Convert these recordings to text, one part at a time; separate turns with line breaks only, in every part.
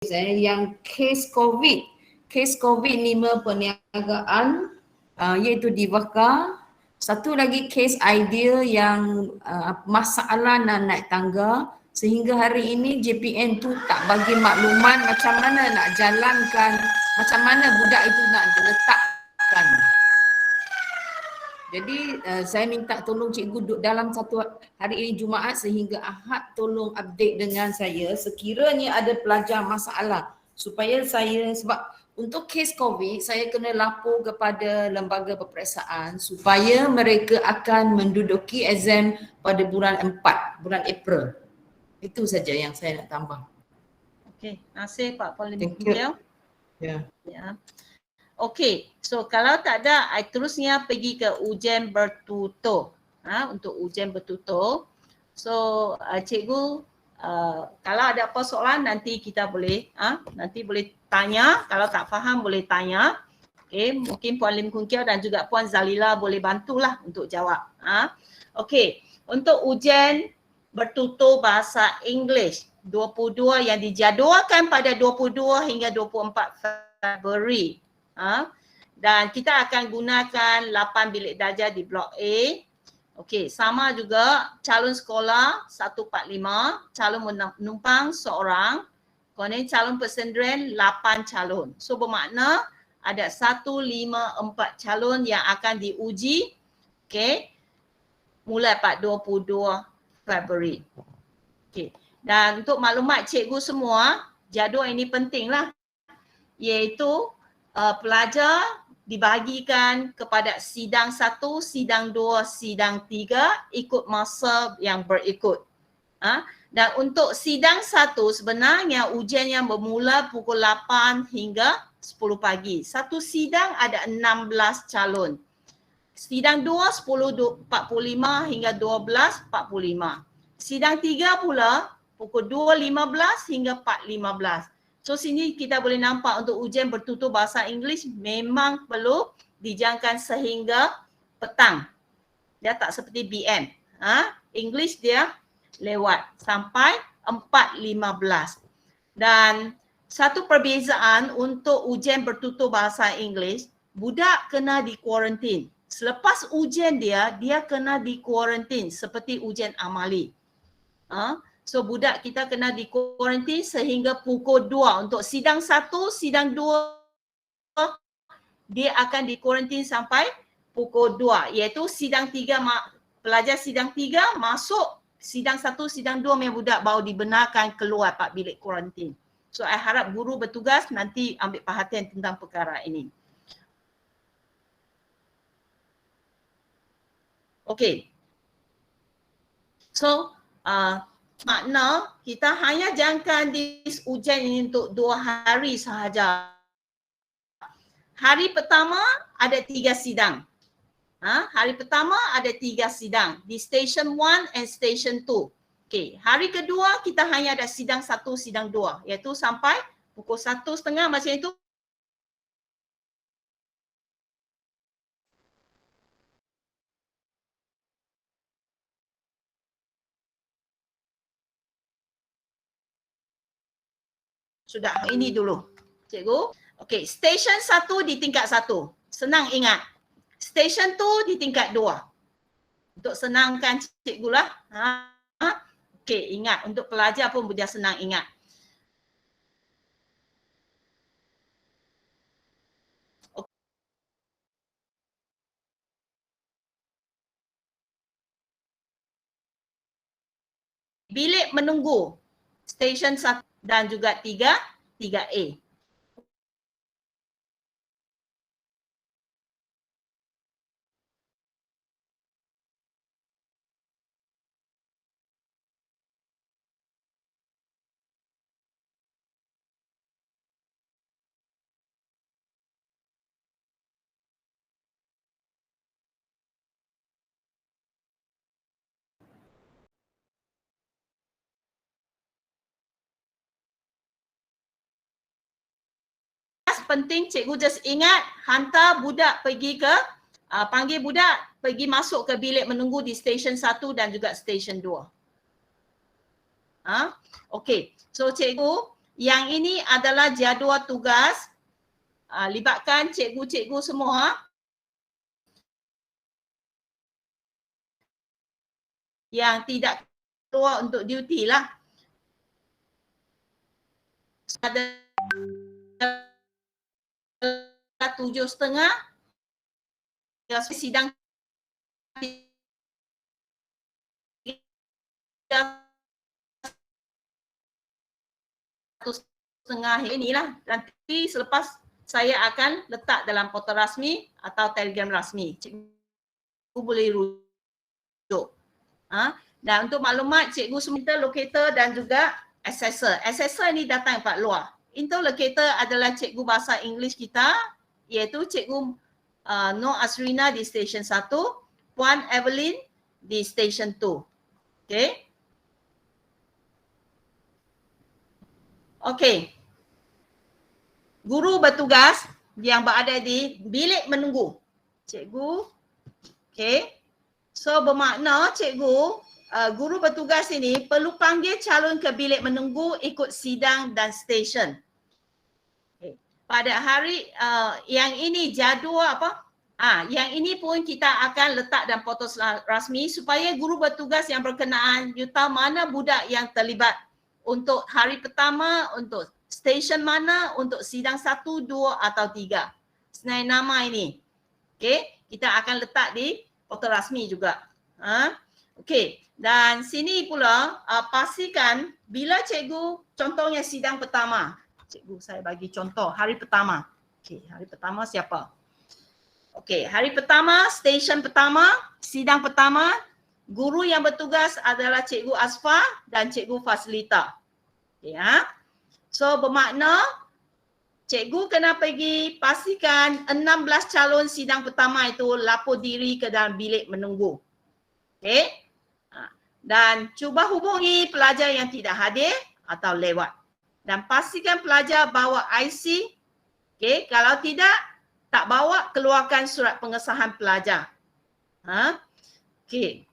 yang kes COVID 5 perniagaan iaitu dibakar. Satu lagi kes idea yang masalah nak naik tangga, sehingga hari ini JPN tu tak bagi makluman macam mana nak jalankan, macam mana budak itu nak diletakkan. Jadi saya minta tolong cikgu duduk dalam satu hari ini Jumaat sehingga Ahad tolong update dengan saya sekiranya ada pelajar masalah, supaya saya, sebab untuk kes COVID saya kena lapor kepada lembaga peperiksaan supaya mereka akan menduduki exam pada bulan 4, bulan April. Itu saja yang saya nak tambah.
Okey, terima kasih Pak Pauline.
Thank you. Ya.
Ya. Okey, so kalau tak ada, I terusnya pergi ke ujian bertutur. Untuk ujian bertutur. So cikgu, kalau ada apa soalan nanti kita boleh nanti boleh tanya. Kalau tak faham boleh tanya. Okey, mungkin Puan Lim Kun Kiau dan juga Puan Zalila boleh bantulah untuk jawab. Okey, untuk ujian bertutur bahasa English 22 yang dijadualkan pada 22 hingga 24 Februari. Dan kita akan gunakan 8 bilik darjah di blok A. Okey, sama juga calon sekolah 145, calon penumpang seorang, kemudian calon persendirian 8 calon. So bermakna ada 154 calon yang akan diuji, okey, mulai pada 22 Februari. Okey. Dan untuk maklumat cikgu semua, jadual ini pentinglah, iaitu pelajar dibahagikan kepada sidang 1, sidang 2, sidang 3 ikut masa yang berikut. Dan untuk sidang 1 sebenarnya ujian yang bermula pukul 8 hingga 10 pagi. Satu sidang ada 16 calon. Sidang 2 10.45 hingga 12.45. Sidang 3 pula pukul 2.15 hingga 4.15. So sini kita boleh nampak untuk ujian bertutur bahasa Inggeris memang perlu dijangkan sehingga petang. Dia tak seperti BM. English dia lewat sampai 4.15. Dan satu perbezaan untuk ujian bertutur bahasa Inggeris, budak kena dikuarantin. Selepas ujian dia kena dikuarantin seperti ujian amali. So budak kita kena dikuarantin sehingga pukul 2. Untuk sidang 1, sidang 2 dia akan dikuarantin sampai pukul 2. Iaitu sidang 3, pelajar sidang 3 masuk sidang 1, sidang 2 memang budak baru dibenarkan keluar 4 bilik kuarantin. So I harap guru bertugas nanti ambil perhatian tentang perkara ini. Okey. So makna kita hanya jangkaan di ujian ini untuk 2 hari sahaja. Hari pertama ada 3 sidang. Hari pertama ada 3 sidang di station 1 and station 2. Okey, hari kedua kita hanya ada sidang 1, sidang 2 iaitu sampai pukul 1.30 macam itu. Sudah, ini dulu. Cikgu. Okey, station 1 di tingkat 1. Senang ingat. Station 2 di tingkat 2. Untuk senangkan cikgu lah. Okey, ingat. Untuk pelajar pun dia senang ingat. Bilik menunggu. Station 1 dan juga 3A. Penting cikgu just ingat hantar budak pergi ke panggil budak pergi masuk ke bilik menunggu di station 1 dan juga station 2. Okey. So cikgu Yang ini adalah jadual tugas. Libatkan cikgu-cikgu semua. Yang tidak keluar untuk duty lah. Ada 7:30 sidang 1:30 inilah. Nanti selepas saya akan letak dalam portal rasmi atau telegram rasmi. Cikgu boleh rujuk. Dan untuk maklumat, cikgu minta locator dan juga assessor. Assessor ini datang daripada luar. Interlocator adalah cikgu bahasa Inggeris kita, iaitu cikgu Nur Asrina di Station 1, Puan Evelyn di Station 2. Okay. Okay. Guru bertugas yang berada di bilik menunggu. Cikgu. Okay. So bermakna cikgu, guru bertugas ini perlu panggil calon ke bilik menunggu ikut sidang dan stesen. Okay. Pada hari yang ini jadual apa? Yang ini pun kita akan letak dalam portal rasmi supaya guru bertugas yang berkenaan you tahu mana budak yang terlibat untuk hari pertama, untuk stesen mana, untuk sidang 1, 2 atau 3. Senai nama ini. Okay, kita akan letak di portal rasmi juga. Okey, dan sini pula pastikan bila cikgu contohnya sidang pertama. Cikgu saya bagi contoh hari pertama. Okey, hari pertama siapa? Okey, hari pertama, stesen pertama, sidang pertama, guru yang bertugas adalah Cikgu Asfar dan Cikgu Fasilita. Ya. So bermakna cikgu kena pergi pastikan 16 calon sidang pertama itu lapor diri ke dalam bilik menunggu. Okey. Dan cuba hubungi pelajar yang tidak hadir atau lewat. Dan pastikan pelajar bawa IC. Okey, kalau tidak, tak bawa, keluarkan surat pengesahan pelajar. Okey.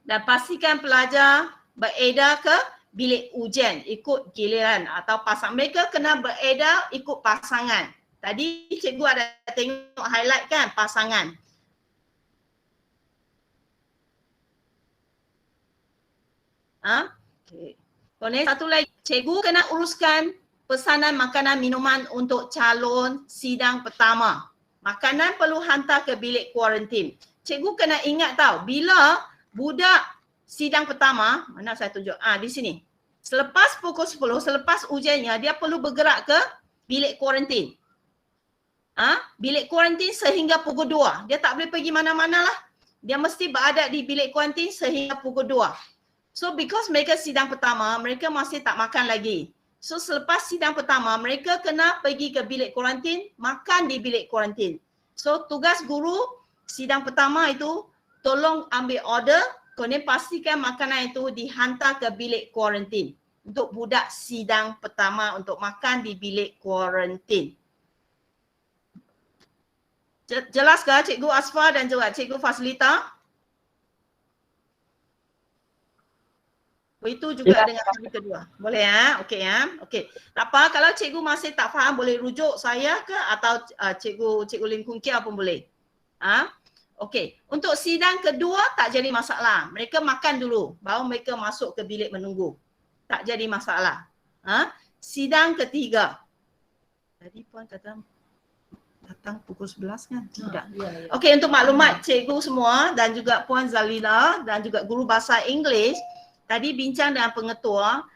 Dan pastikan pelajar beredar ke bilik ujian ikut giliran atau pasang. Mereka kena beredar ikut pasangan. Tadi cikgu ada tengok highlight kan pasangan. Okay. Kemudian satu lagi, cikgu kena uruskan pesanan makanan minuman untuk calon sidang pertama. Makanan perlu hantar ke bilik kuarantin. Cikgu kena ingat tahu, bila budak sidang pertama, mana saya tunjuk? Di sini. Selepas pukul 10, selepas ujiannya, dia perlu bergerak ke bilik kuarantin. Bilik kuarantin sehingga pukul 2. Dia tak boleh pergi mana-mana lah. Dia mesti berada di bilik kuarantin sehingga pukul 2. So because mereka sidang pertama, mereka masih tak makan lagi. So selepas sidang pertama, mereka kena pergi ke bilik kuarantin, makan di bilik kuarantin. So tugas guru sidang pertama itu tolong ambil order, kemudian pastikan makanan itu dihantar ke bilik kuarantin untuk budak sidang pertama untuk makan di bilik kuarantin. Jelas ke Cikgu Asfar dan juga Cikgu Fasilita? Itu juga dengan hari kedua. Boleh ya? Okey ya. Okey. Tak apa, kalau cikgu masih tak faham boleh rujuk saya ke atau cikgu Lim Kun Kia pun boleh. Okey. Untuk sidang kedua tak jadi masalah. Mereka makan dulu baru mereka masuk ke bilik menunggu. Tak jadi masalah. Sidang ketiga. Tadi puan kata datang pukul 11 kan? Tidak. Ya. Okey, untuk maklumat cikgu semua dan juga Puan Zalila dan juga guru bahasa Inggeris, tadi bincang dengan pengetua,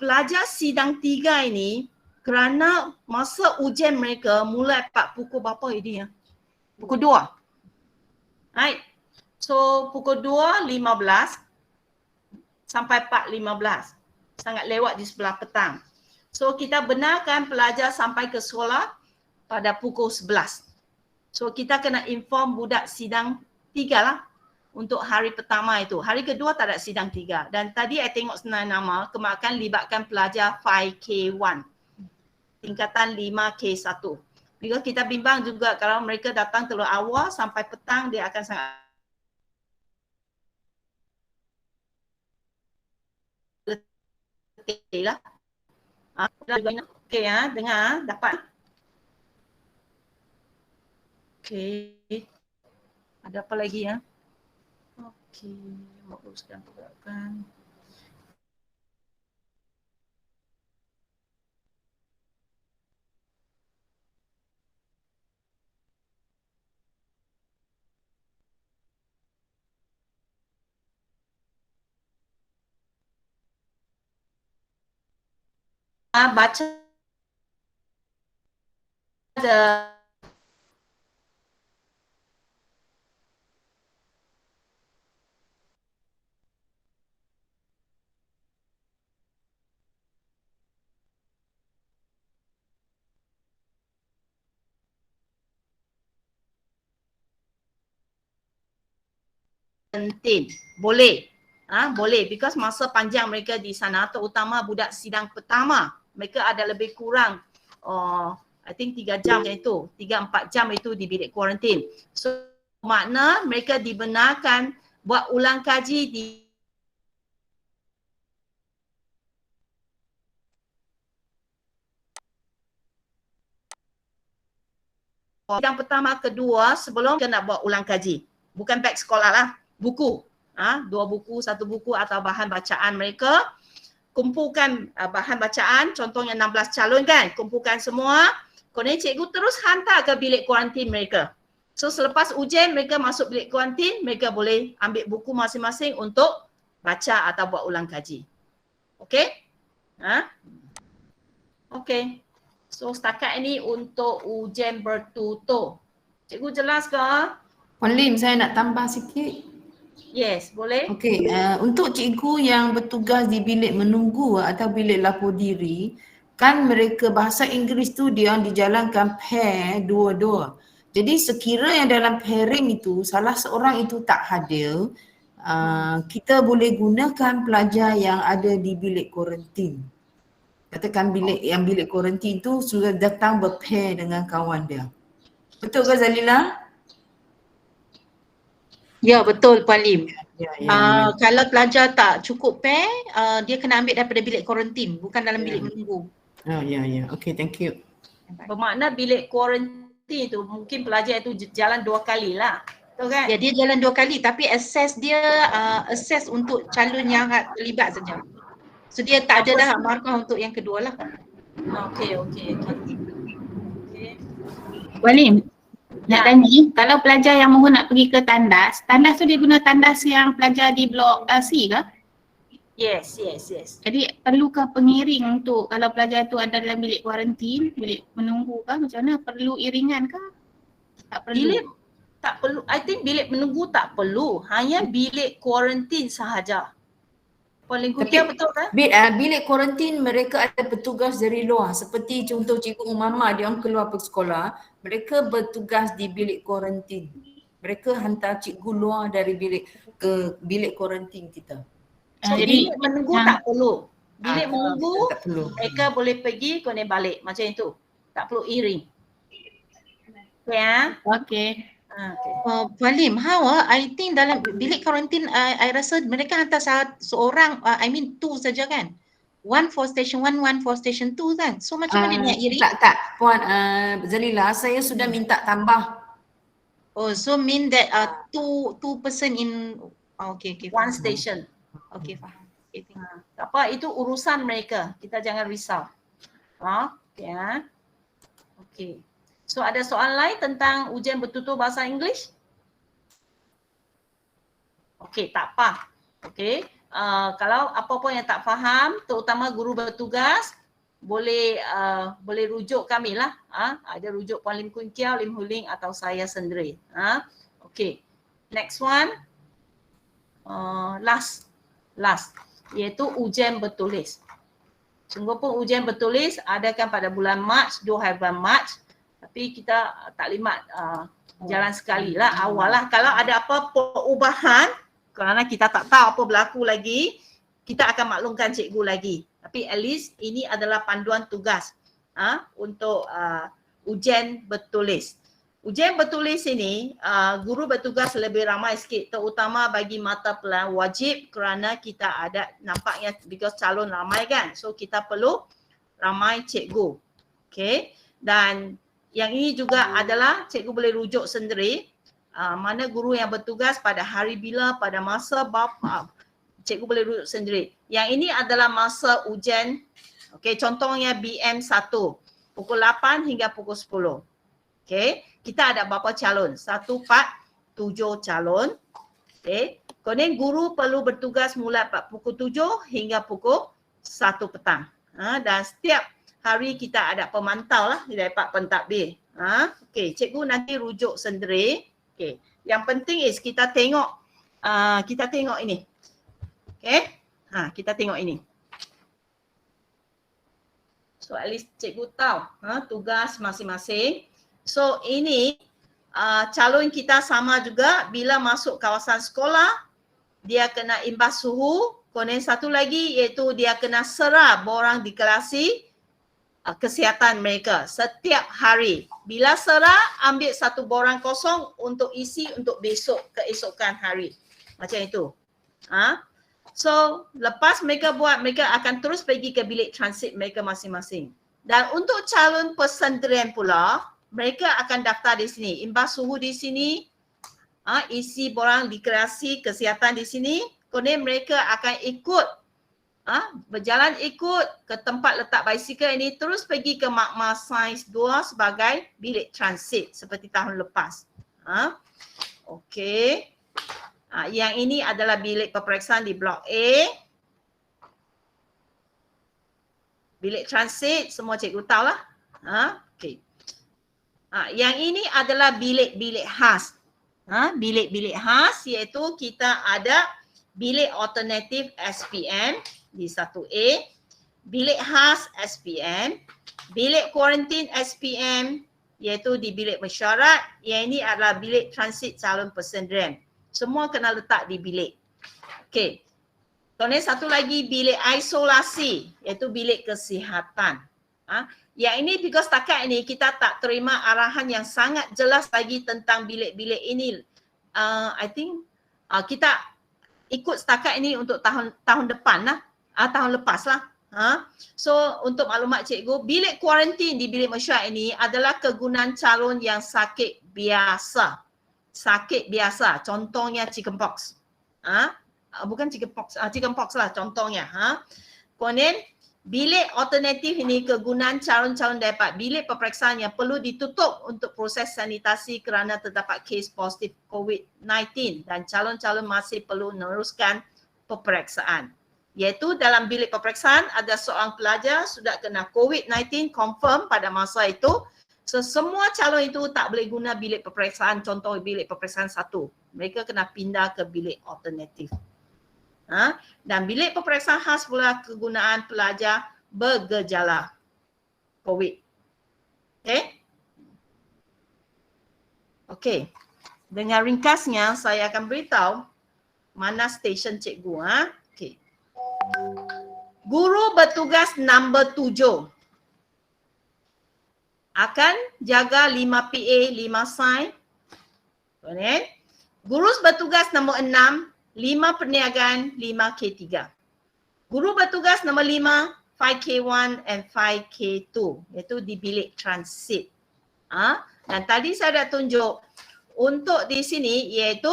pelajar sidang 3 ini kerana masa ujian mereka mulai pukul berapa ini ya? Pukul 2. Right. So pukul 2.15 sampai 4.15. Sangat lewat di sebelah petang. So kita benarkan pelajar sampai ke sekolah pada pukul 11. So kita kena inform budak sidang 3 lah. Untuk hari pertama itu. Hari kedua tak ada sidang 3. Dan tadi saya tengok senang nama, kemakan libatkan pelajar 5K1. Tingkatan 5K1. Bila kita bimbang juga kalau mereka datang terlalu awal sampai petang, dia akan sangat letih lah. Okey dengar dapat. Okey. Ada apa lagi ya? Okey, mak uruskan pergerakan. Baca the penting. Boleh. Boleh because masa panjang mereka di sana, terutama budak sidang pertama. Mereka ada lebih kurang I think 3 jam macam itu. 3-4 jam itu di bilik kuarantin. So makna mereka dibenarkan buat ulang kaji di sidang pertama, kedua sebelum kita nak buat ulang kaji. Bukan back sekolah lah. Buku. 2 buku, 1 buku atau bahan bacaan mereka. Kumpulkan bahan bacaan, contohnya 16 calon kan. Kumpulkan semua. Kemudian cikgu terus hantar ke bilik kuarantin mereka. So selepas ujian mereka masuk bilik kuarantin, mereka boleh ambil buku masing-masing untuk baca atau buat ulang kaji. Okey? Okey. So setakat ini untuk ujian bertutur. Cikgu jelas ke?
Puan Lim, saya nak tambah sikit.
Yes, boleh.
Okey, untuk cikgu yang bertugas di bilik menunggu atau bilik lapor diri, kan mereka bahasa Inggeris tu dia dijalankan pair dua-dua. Jadi sekira yang dalam pairing itu salah seorang itu tak hadir, kita boleh gunakan pelajar yang ada di bilik kuarantin. Katakan bilik kuarantin tu sudah datang berpair dengan kawan dia. Betul ke Zalila?
Ya, betul Puan Lim.
Ya.
Kalau pelajar tak cukup pair, dia kena ambil daripada bilik kuarantin, bukan dalam bilik menunggu.
Ya. Okay, thank you.
Bermakna bilik kuarantin tu mungkin pelajar itu jalan 2 kali lah. Betul kan?
Ya, dia jalan 2 kali tapi akses dia akses untuk calon yang terlibat saja. So dia tak ada dah markah untuk yang kedua lah.
Okey.
Puan Lim, nak tanya ni, kalau pelajar yang mohon nak pergi ke tandas tu dia guna tandas yang pelajar di blok C ke?
Yes.
Jadi perlukah pengiring untuk kalau pelajar tu ada dalam bilik kuarantin, bilik menunggu ke macam mana? Perlu iringan ke? Tak perlu?
Bilik tak perlu. I think bilik menunggu tak perlu. Hanya bilik kuarantin sahaja. Puan Lim Kukia betul kan?
Bilik kuarantin mereka ada petugas dari luar. Seperti contoh Cikgu Umama, dia orang keluar pergi sekolah, mereka bertugas di bilik kuarantin. Mereka hantar cikgu luar dari bilik ke bilik kuarantin kita.
So bilik menunggu tak perlu. Bilik menunggu
tak perlu.
mereka boleh pergi kemudian balik macam itu. Tak perlu iring. Okay
Okey.
Puan Lim, I think dalam bilik kuarantin I rasa mereka hantar seorang, two saja kan? One for station 1, one for station 2 kan? So macam mana dia nak iring?
Tak Puan Zalila, saya sudah minta tambah.
Oh, so mean that two person in okay.
one station.
Okay, faham. Okay, thank you.
Tak apa, itu urusan mereka. Kita jangan risau. Okay. So ada soalan lain tentang ujian bertutur bahasa Inggeris? Okay, tak apa. Okay. Kalau apa-apa yang tak faham, terutama guru bertugas, boleh rujuk kami lah. Ada rujuk Puan Lim Kun Kiau, Lim Hu Ling atau saya sendiri. Okay. Next one. Last. Iaitu ujian bertulis. Sungguh pun ujian bertulis adakan pada bulan Mac, 2 hari bulan Mac. Tapi kita taklimat jalan sekali lah awal lah. Kalau ada apa perubahan, kerana kita tak tahu apa berlaku lagi, kita akan maklumkan cikgu lagi. Tapi at least ini adalah panduan tugas untuk ujian bertulis. Ujian bertulis ini, guru bertugas lebih ramai sikit, terutama bagi mata pelajaran wajib kerana kita ada nampaknya because calon ramai kan. So kita perlu ramai cikgu. Okay. Dan yang ini juga adalah cikgu boleh rujuk sendiri mana guru yang bertugas pada hari bila, pada masa bapa, cikgu boleh rujuk sendiri. Yang ini adalah masa ujian, okay, contohnya BM1, pukul 8 hingga pukul 10. Okay, kita ada berapa calon? 1, 4, 7 calon. Okay, kemudian guru perlu bertugas mulai pukul 7 hingga pukul 1 petang. Dan setiap hari kita ada pemantau lah daripada pentadbir. Okay, cikgu nanti rujuk sendiri. Okay, yang penting is kita tengok ini. Okay, kita tengok ini. So at least cikgu tahu tugas masing-masing. So ini calon kita sama juga bila masuk kawasan sekolah, dia kena imbas suhu. Kemudian satu lagi iaitu dia kena serah borang deklarasi kesihatan mereka setiap hari. Bila serah, ambil satu borang kosong untuk isi untuk besok, keesokan hari. Macam itu. So lepas mereka buat, mereka akan terus pergi ke bilik transit mereka masing-masing. Dan untuk calon persendirian pula, mereka akan daftar di sini. Imbas suhu di sini, isi borang deklarasi kesihatan di sini. Kemudian mereka akan ikut, berjalan ikut ke tempat letak basikal ini, terus pergi ke Magma Sains 2 sebagai bilik transit seperti tahun lepas. Okey. Yang ini adalah bilik peperiksaan di Blok A. Bilik transit, semua cikgu tahu lah. Okey. Yang ini adalah bilik-bilik khas. Bilik-bilik khas iaitu kita ada bilik alternatif SPM di 1A, bilik khas SPM, bilik kuarantin SPM iaitu di bilik mesyuarat. Yang ini adalah bilik transit calon persendirian. Semua kena letak di bilik. Okey. Kemudian satu lagi bilik isolasi iaitu bilik kesihatan. Yang ini because setakat ini kita tak terima arahan yang sangat jelas lagi tentang bilik-bilik ini. I think kita ikut setakat ini untuk tahun depan lah, tahun lepas lah. So untuk maklumat cikgu, bilik kuarantin di bilik mesyuarat ini adalah kegunaan calon yang sakit biasa. Sakit biasa, contohnya chickenpox. Bukan chickenpox, chickenpox lah contohnya. Kemudian bilik alternatif ini kegunaan calon-calon dapat bilik peperiksaan yang perlu ditutup untuk proses sanitasi kerana terdapat kes positif COVID-19 dan calon-calon masih perlu meneruskan peperiksaan. Iaitu dalam bilik peperiksaan ada seorang pelajar sudah kena COVID-19 confirm pada masa itu. So semua calon itu tak boleh guna bilik peperiksaan, contoh bilik peperiksaan 1. Mereka kena pindah ke bilik alternatif. Dan bilik peperiksaan khas pula kegunaan pelajar bergejala COVID. Okey. Dengan ringkasnya saya akan beritahu mana stesen cikgu. Okey. Guru bertugas nombor 7 akan jaga 5 PA, 5 sign. Kemudian guru bertugas nombor 6, 5 perniagaan, 5 K3. Guru bertugas nombor 5, 5K1 and 5K2 iaitu di bilik transit. Dan tadi saya dah tunjuk untuk di sini iaitu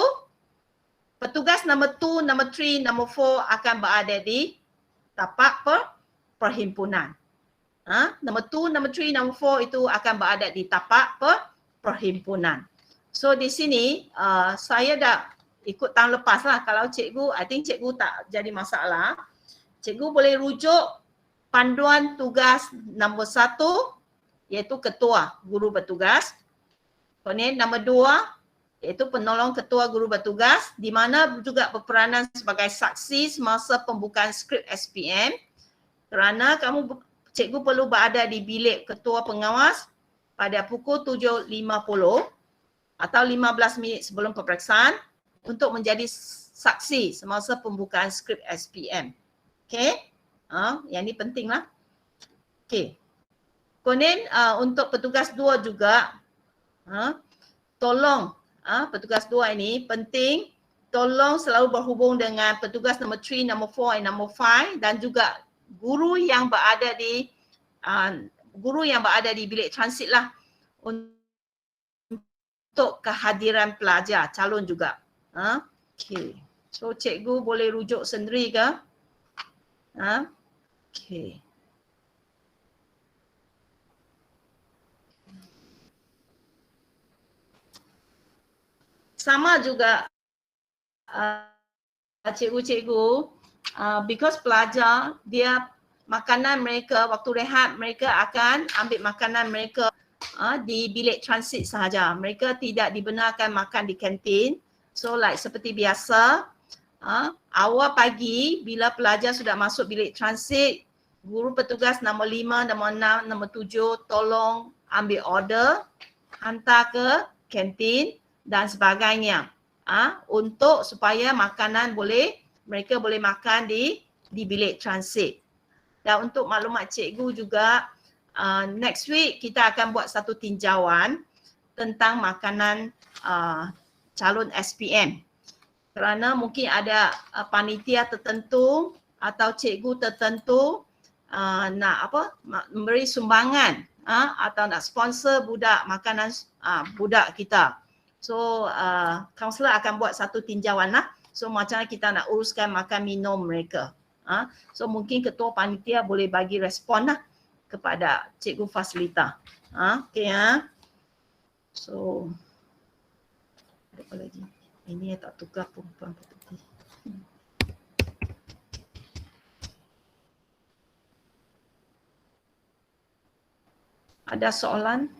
petugas nombor 2, nombor 3, nombor 4 akan berada di tapak perhimpunan. Nombor 2, nombor 3, nombor 4 itu akan berada di tapak perhimpunan. So di sini saya dah ikut tahun lepas lah. Kalau cikgu, I think cikgu tak jadi masalah. Cikgu boleh rujuk panduan tugas nombor 1 iaitu ketua guru bertugas. Kemudian nombor 2 iaitu penolong ketua guru bertugas di mana juga berperanan sebagai saksi semasa pembukaan skrip SPM kerana cikgu perlu berada di bilik ketua pengawas pada pukul 7.50 atau 15 minit sebelum peperiksaan untuk menjadi saksi semasa pembukaan skrip SPM. Okey. Yang ni penting lah. Okey. Kemudian untuk petugas 2 juga, tolong petugas 2 ini penting, tolong selalu berhubung dengan petugas nombor 3, nombor 4 dan nombor 5 dan juga guru yang berada di guru yang berada di bilik transit lah untuk kehadiran pelajar, calon juga. Okay. So cikgu boleh rujuk sendiri ke? Okay. Sama juga cikgu-cikgu, because pelajar dia makanan mereka waktu rehat mereka akan ambil makanan mereka di bilik transit sahaja. Mereka tidak dibenarkan makan di kantin. So like seperti biasa, awal pagi bila pelajar sudah masuk bilik transit, guru petugas nombor 5, nombor 6, nombor 7 tolong ambil order, hantar ke kantin dan sebagainya. Untuk supaya makanan mereka boleh makan di bilik transit. Dan untuk maklumat cikgu juga, next week kita akan buat satu tinjauan tentang makanan calon SPM. Kerana mungkin ada panitia tertentu atau cikgu tertentu nak memberi sumbangan atau nak sponsor budak makanan budak kita. So kaunselor akan buat satu tinjauan lah. So macam mana kita nak uruskan makan minum mereka. So mungkin ketua panitia boleh bagi respon lah kepada cikgu fasilita. Okay. So apa lagi? Ini yang tak tukar perempuan putih. Ada soalan?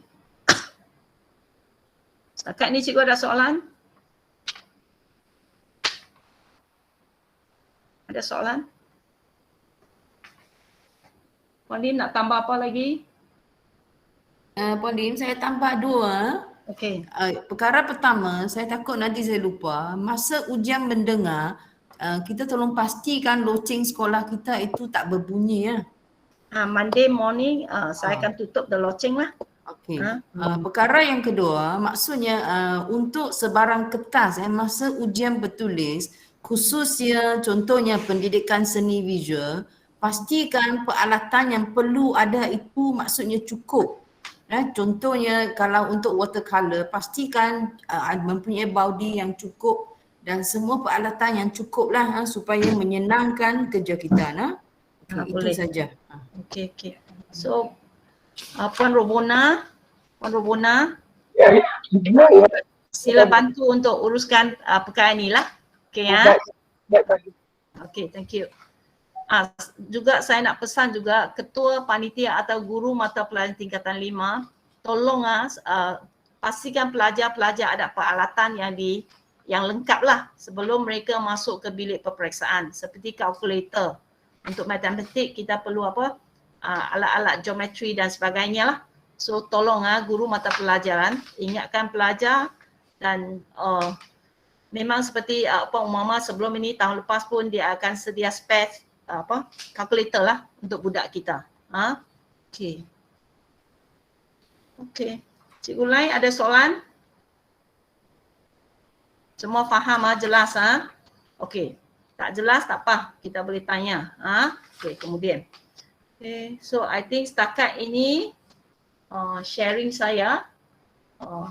Setakat ni cikgu ada soalan? Ada soalan? Puan Lim nak tambah apa lagi?
Puan Lim, saya tambah 2.
Okey.
Perkara pertama, saya takut nanti saya lupa. Masa ujian mendengar, kita tolong pastikan loceng sekolah kita itu tak berbunyi ya.
Monday morning saya akan tutup the loceng lah.
Okey. Perkara yang kedua, maksudnya untuk sebarang kertas masa ujian bertulis, khususnya contohnya pendidikan seni visual, pastikan peralatan yang perlu ada itu maksudnya cukup. Contohnya kalau untuk watercolor, pastikan mempunyai body yang cukup dan semua peralatan yang cukup lah supaya menyenangkan kerja kita. Itu saja.
Okey. So Puan Robona, sila bantu untuk uruskan perkara ni lah. Okey ya. Okey, thank you. Juga saya nak pesan juga ketua panitia atau guru mata pelajaran tingkatan 5, tolong pastikan pelajar-pelajar ada peralatan yang lengkap lah sebelum mereka masuk ke bilik peperiksaan, seperti kalkulator. Untuk matematik kita perlu alat-alat geometri dan sebagainya lah. So tolong guru mata pelajaran ingatkan pelajar dan memang seperti umpama sebelum ini tahun lepas pun dia akan sedia spare kalkulator lah untuk budak kita. Okey. Cikgu lain ada soalan? Semua faham jelas Okey. Tak jelas tak apa, kita boleh tanya. Okey, kemudian. Okay, so I think setakat ini sharing saya.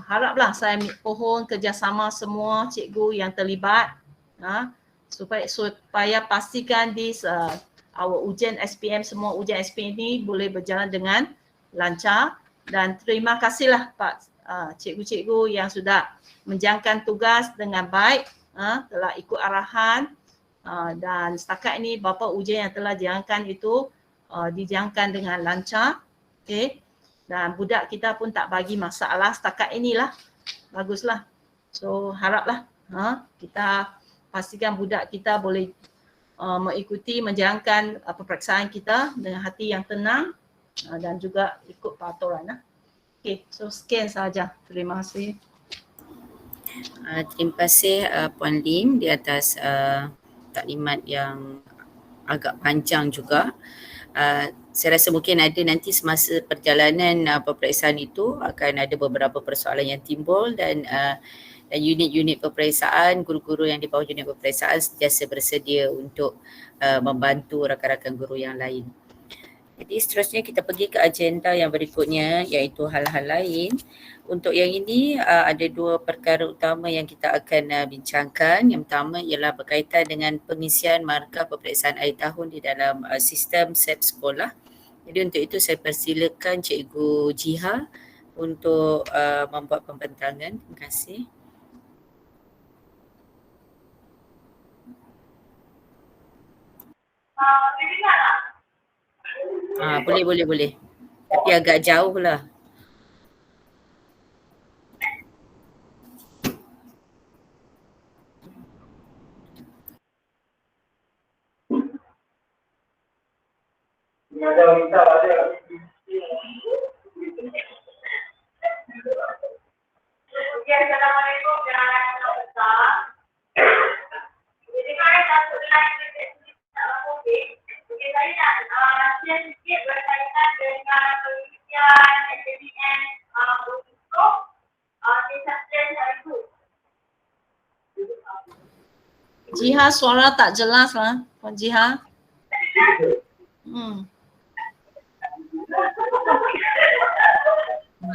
Haraplah saya mohon kerjasama semua cikgu yang terlibat supaya pastikan our ujian SPM, semua ujian SPM ini boleh berjalan dengan lancar. Dan terima kasihlah Pak cikgu-cikgu yang sudah menjalankan tugas dengan baik, telah ikut arahan dan setakat ini beberapa ujian yang telah dijalankan itu dijalankan dengan lancar. Okay. Dan budak kita pun tak bagi masalah setakat inilah. Baguslah. So haraplah kita pastikan budak kita boleh mengikuti, menjalankan peperiksaan kita dengan hati yang tenang dan juga ikut peraturan. Okay, so sekian sahaja. Terima kasih.
Terima kasih Puan Lim di atas taklimat yang agak panjang juga. Saya rasa mungkin ada nanti semasa perjalanan peperiksaan itu akan ada beberapa persoalan yang timbul dan unit-unit peperiksaan, guru-guru yang di bawah unit peperiksaan sentiasa bersedia untuk membantu rakan-rakan guru yang lain. Jadi seterusnya kita pergi ke agenda yang berikutnya iaitu hal-hal lain. Untuk yang ini ada dua perkara utama yang kita akan bincangkan. Yang pertama ialah berkaitan dengan pengisian markah peperiksaan akhir tahun di dalam sistem SEP sekolah. Jadi untuk itu saya persilakan Cikgu Jiha untuk membuat pembentangan. Terima kasih. Boleh. Tapi agak jauh lah.
Assalamualaikum warahmatullahi wabarakatuh. Jadi saya satu lagi saya nak share sikit berkaitan dengan pengisian SPM untuk kesihatan hari itu.
Jiha, suara tak jelas lah, Puan Jiha.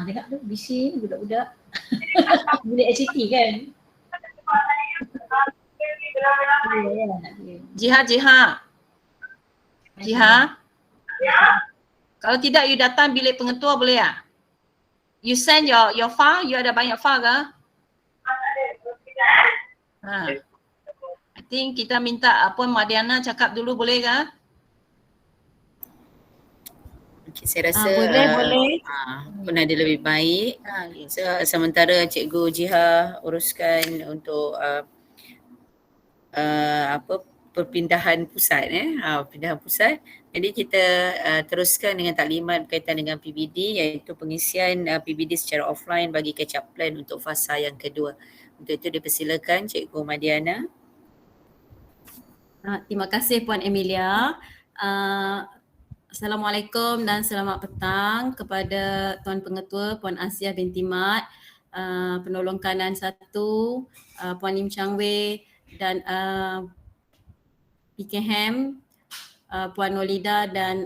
Tengok tu bising budak-budak. Bilik ICT kan?
Jiha. Kalau tidak you datang bilik pengetua boleh tak? You send your file, you ada banyak file ke? I think kita minta Puan Madiana cakap dulu boleh ke?
Okay, saya rasa
Boleh.
pun ada lebih baik. So, sementara Cikgu Jiha uruskan untuk perpindahan pusat pindahan pusat. Jadi kita teruskan dengan taklimat berkaitan dengan PBD iaitu pengisian PBD secara offline bagi catch up plan untuk fasa yang kedua. Untuk itu dipersilakan Cikgu Madiana.
Terima kasih Puan Emilia. Assalamualaikum dan selamat petang kepada Tuan Pengetua Puan Asiah binti Mat, Penolong Kanan 1, Puan Lim Chang Wei dan PKM, Puan Nolida dan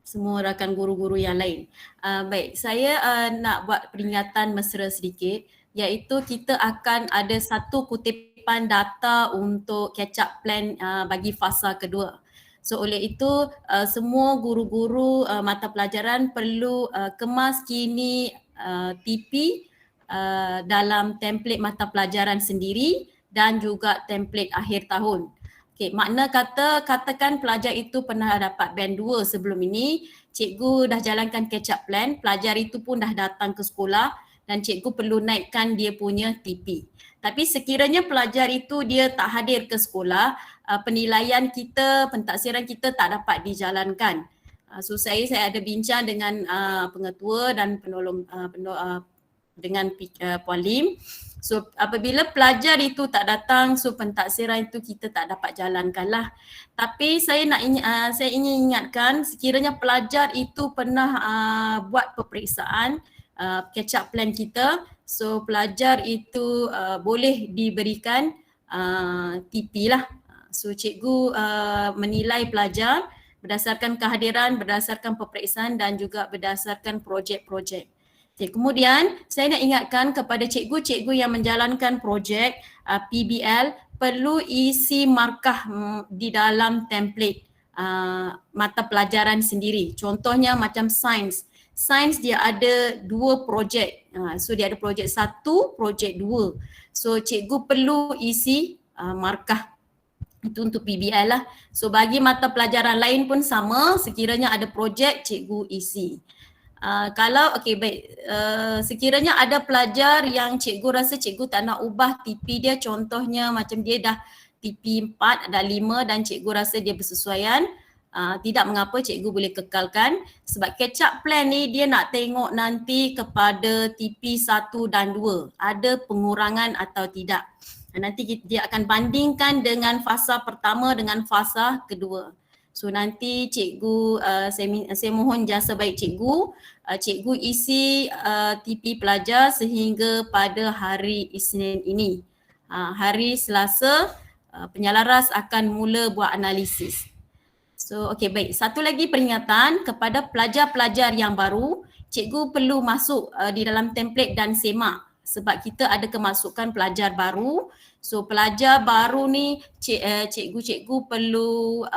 semua rakan guru-guru yang lain. Baik, saya nak buat peringatan mesra sedikit iaitu kita akan ada satu kutipan data untuk catch up plan bagi fasa kedua. So oleh itu semua guru-guru mata pelajaran perlu kemas kini TP dalam template mata pelajaran sendiri dan juga template akhir tahun. Okay, makna katakan pelajar itu pernah dapat band 2 sebelum ini, cikgu dah jalankan catch up plan, pelajar itu pun dah datang ke sekolah dan cikgu perlu naikkan dia punya TP. Tapi sekiranya pelajar itu dia tak hadir ke sekolah, penilaian kita, pentaksiran kita tak dapat dijalankan. So saya ada bincang dengan pengetua dan penolong dengan Puan Lim. So apabila pelajar itu tak datang, so pentaksiran itu kita tak dapat jalankan lah. Tapi saya ingin ingatkan sekiranya pelajar itu pernah buat peperiksaan catch up plan kita, so pelajar itu boleh diberikan TP lah. So cikgu menilai pelajar berdasarkan kehadiran, berdasarkan peperiksaan dan juga berdasarkan projek-projek. Okay, kemudian saya nak ingatkan kepada cikgu-cikgu yang menjalankan projek PBL perlu isi markah di dalam template mata pelajaran sendiri. Contohnya macam sains. Sains dia ada 2 projek. So dia ada projek 1, projek 2. So cikgu perlu isi markah. Itu untuk PBL lah. So bagi mata pelajaran lain pun sama, sekiranya ada projek cikgu isi. Sekiranya ada pelajar yang cikgu rasa cikgu tak nak ubah TP dia, contohnya macam dia dah TP 4 ada 5 dan cikgu rasa dia bersesuaian, tidak mengapa cikgu boleh kekalkan sebab catch up plan ni dia nak tengok nanti kepada TP 1 dan 2 ada pengurangan atau tidak. Nanti dia akan bandingkan dengan fasa pertama dengan fasa kedua. So nanti cikgu, saya mohon jasa baik cikgu, cikgu isi TP pelajar sehingga pada hari Isnin ini. Hari Selasa penyalaras akan mula buat analisis. So baik. Satu lagi peringatan kepada pelajar-pelajar yang baru, cikgu perlu masuk di dalam template dan semak sebab kita ada kemasukan pelajar baru. So pelajar baru ni cikgu-cikgu perlu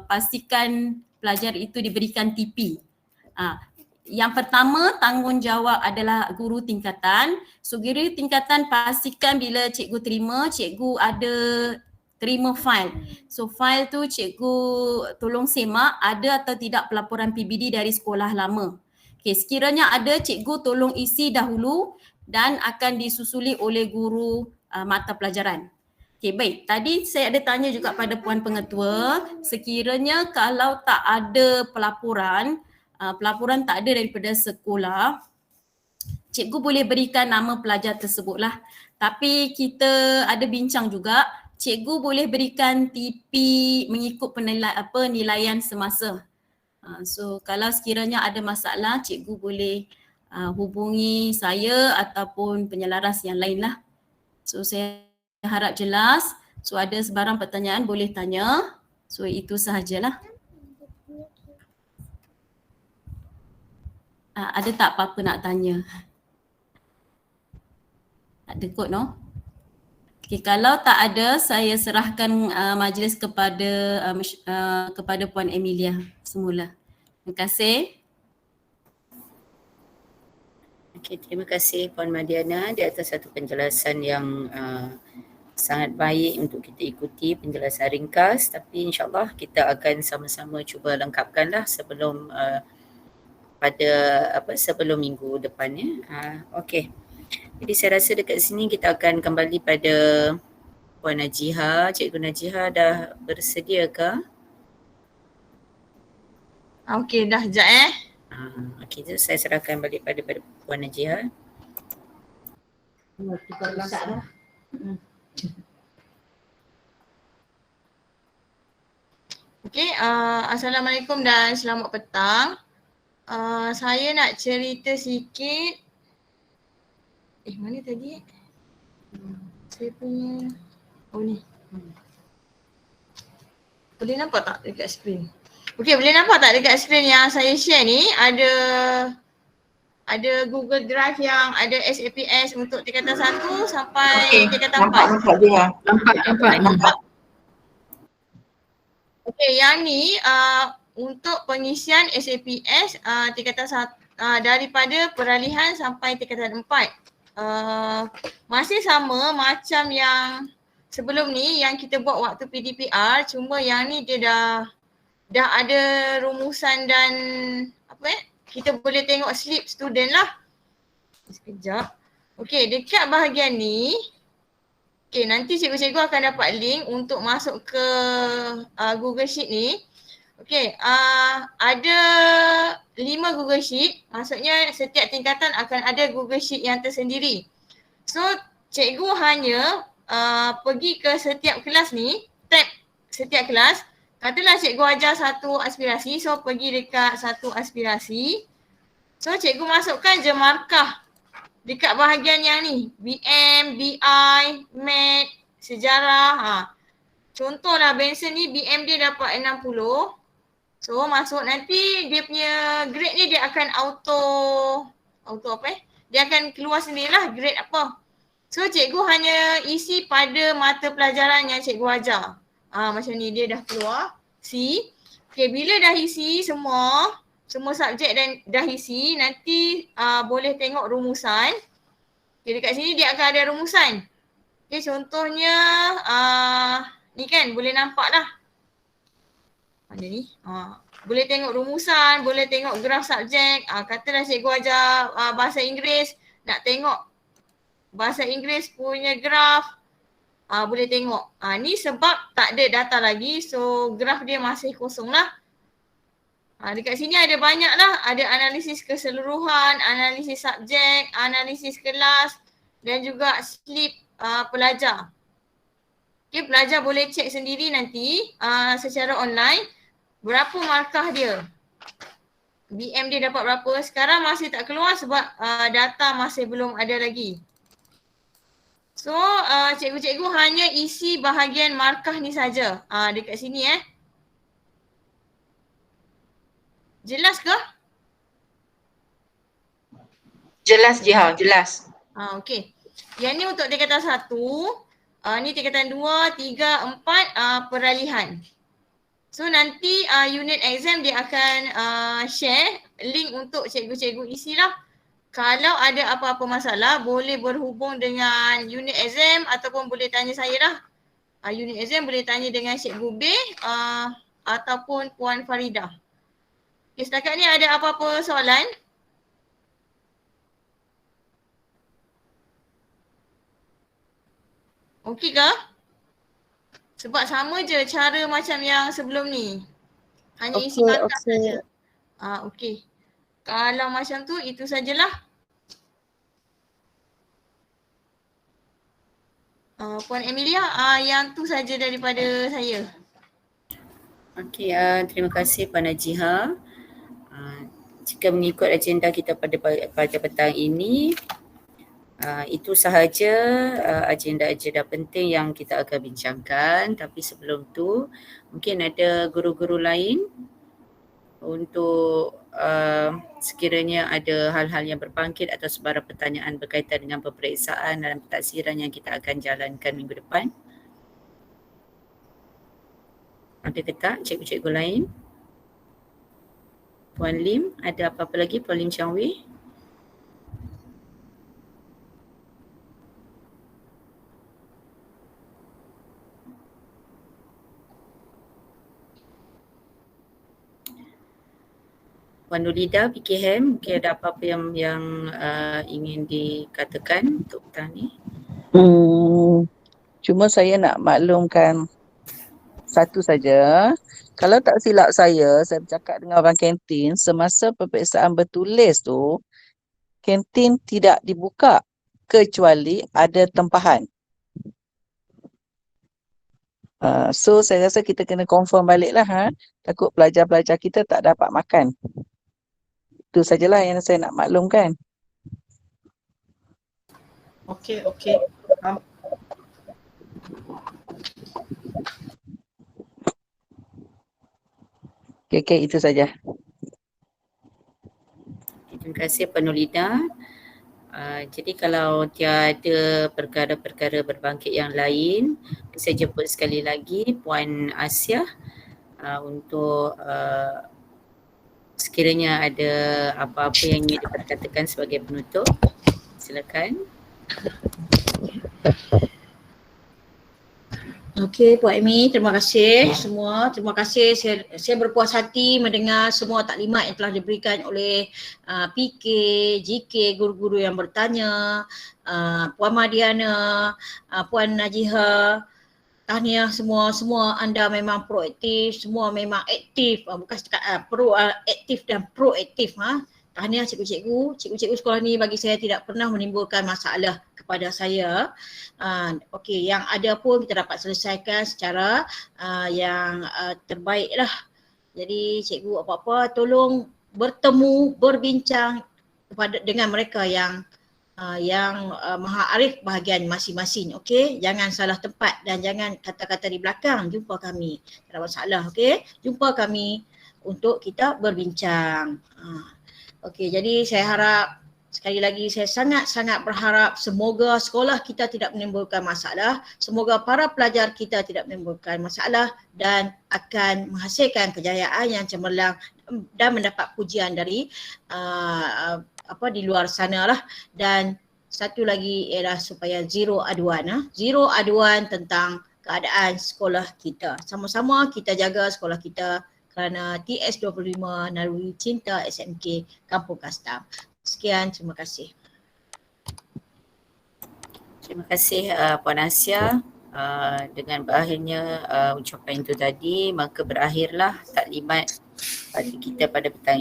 pastikan pelajar itu diberikan TP. Yang pertama tanggungjawab adalah guru tingkatan. So guru tingkatan pastikan bila cikgu terima, cikgu ada terima file. So file tu cikgu tolong semak ada atau tidak pelaporan PBD dari sekolah lama. Sekiranya ada, cikgu tolong isi dahulu dan akan disusuli oleh guru mata pelajaran. Baik. Tadi saya ada tanya juga pada Puan Pengetua, sekiranya kalau tak ada pelaporan tak ada daripada sekolah, cikgu boleh berikan nama pelajar tersebutlah. Tapi kita ada bincang juga, cikgu boleh berikan TP mengikut penilaian semasa. So kalau sekiranya ada masalah, cikgu boleh hubungi saya ataupun penyelaras yang lain lah. So saya harap jelas. So ada sebarang pertanyaan boleh tanya. So itu sahajalah. Ada tak apa-apa nak tanya? Ada kot no? Kalau tak ada, saya serahkan majlis kepada Puan Emilia semula. Terima kasih.
Terima kasih Puan Madiana di atas satu penjelasan yang sangat baik untuk kita ikuti, penjelasan ringkas, tapi insyaAllah kita akan sama-sama cuba lengkapkanlah sebelum sebelum minggu depannya. Okey. Jadi saya rasa dekat sini kita akan kembali pada Puan Najiha. Cikgu Najiha dah bersedia ke?
Okey, dah sekejap
Okey, so saya serahkan balik pada Puan Najiha.
Okey, Assalamualaikum dan selamat petang. Saya nak cerita sikit. Mana tadi? Saya punya, ni. Boleh nampak tak dekat skrin? Okey, boleh nampak tak dekat skrin yang saya share ni ada Google Drive yang ada SAPS untuk tingkatan 1 sampai tingkatan 4.
Nampak.
Okey, yang ni untuk pengisian SAPS tingkatan 1 daripada peralihan sampai tingkatan 4. Masih sama macam yang sebelum ni yang kita buat waktu PDPR, cuma yang ni dia dah ada rumusan dan kita boleh tengok slip student lah. Sekejap. Okey, dekat bahagian ni, nanti cikgu-cikgu akan dapat link untuk masuk ke Google Sheet ni. Okey, ada 5 Google Sheet, maksudnya setiap tingkatan akan ada Google Sheet yang tersendiri. So, cikgu hanya pergi ke setiap kelas ni, tab setiap kelas. Katalah cikgu ajar satu aspirasi, so pergi dekat satu aspirasi. So, cikgu masukkan je markah dekat bahagian yang ni, BM, BI, Math, Sejarah. Contohlah Benson ni BM dia dapat 60. So masuk nanti dia punya grade ni dia akan auto dia akan keluar sendirilah grade apa. So cikgu hanya isi pada mata pelajaran yang cikgu ajar. Macam ni dia dah keluar C. Okay, bila dah isi semua subjek dan dah isi, nanti boleh tengok rumusan. Okay, dekat sini dia akan ada rumusan. Okay, contohnya ni kan boleh nampak lah. Mana ni? Boleh tengok rumusan, boleh tengok graf subjek. Katalah cikgu ajar bahasa Inggeris, nak tengok bahasa Inggeris punya graf. Boleh tengok. Ni sebab tak ada data lagi, so graf dia masih kosong lah. Dekat sini ada banyak lah. Ada analisis keseluruhan, analisis subjek, analisis kelas dan juga slip pelajar. Okay, pelajar boleh cek sendiri nanti secara online berapa markah dia. BM dia dapat berapa. Sekarang masih tak keluar sebab data masih belum ada lagi. So cikgu-cikgu hanya isi bahagian markah ni saja. Dekat sini Jelas ke?
Jelas Jiha, jelas.
Okey. Yang ni untuk tingkatan 1, ni tingkatan 2, 3, 4 peralihan. So nanti unit exam dia akan share link untuk cikgu-cikgu isilah. Kalau ada apa-apa masalah boleh berhubung dengan unit exam ataupun boleh tanya saya lah. Unit exam boleh tanya dengan Cikgu B ataupun Puan Faridah. Okay, setakat ni ada apa-apa soalan? Okey ke? Sebab sama je cara macam yang sebelum ni. Hanya isi kata saja. Okey. Kalau macam tu itu sajalah. Puan Emilia, yang tu saja daripada saya.
Okey, terima kasih Puan Najiha. Jika mengikut agenda kita pada petang ini, itu sahaja agenda-agenda penting yang kita akan bincangkan. Tapi sebelum tu, mungkin ada guru-guru lain untuk sekiranya ada hal-hal yang berbangkit atau sebarang pertanyaan berkaitan dengan peperiksaan dan pentadsiran yang kita akan jalankan minggu depan. Ada ke tak cikgu-cikgu lain? Puan Lim, ada apa-apa lagi? Puan Lim Chang Wei? Puan Nurida, PKM, mungkin ada apa-apa yang ingin dikatakan untuk petang ni?
Cuma saya nak maklumkan satu saja. Kalau tak silap saya bercakap dengan orang kantin, semasa peperiksaan bertulis tu, kantin tidak dibuka kecuali ada tempahan. So saya rasa kita kena confirm balik lah. Takut pelajar-pelajar kita tak dapat makan. Itu sajalah yang saya nak maklumkan.
Okey.
Okey, itu saja.
Terima kasih Puan Nurida. Jadi kalau tiada perkara-perkara berbangkit yang lain, saya jemput sekali lagi Puan Asia untuk sekiranya ada apa-apa yang ingin diperkatakan sebagai penutup. Silakan.
Okey, Puan Amy, terima kasih semua. Terima kasih, saya berpuas hati mendengar semua taklimat yang telah diberikan oleh PK, GK, guru-guru yang bertanya, Puan Madiana, Puan Najiha. Tahniah semua anda memang proaktif, semua memang aktif, bukan setakat proaktif dan proaktif. Tahniah cikgu-cikgu sekolah ni bagi saya tidak pernah menimbulkan masalah kepada saya. Okey, yang ada pun kita dapat selesaikan secara yang terbaik lah. Jadi cikgu apa-apa tolong bertemu, berbincang dengan mereka yang maha arif bahagian masing-masing. Okey, jangan salah tempat dan jangan kata-kata di belakang. Jumpa kami, tak ada masalah. Okey, jumpa kami untuk kita berbincang. Okey, jadi saya harap sekali lagi saya sangat-sangat berharap semoga sekolah kita tidak menimbulkan masalah, semoga para pelajar kita tidak menimbulkan masalah dan akan menghasilkan kejayaan yang cemerlang dan mendapat pujian dari di luar sana lah. Dan satu lagi ialah supaya zero aduan tentang keadaan sekolah kita. Sama-sama kita jaga sekolah kita kerana TS25 Naluri Cinta SMK Kampung Kastam. Sekian, terima kasih.
Terima kasih Puan Asia. Dengan berakhirnya ucapan itu tadi, maka berakhirlah taklimat kita pada petang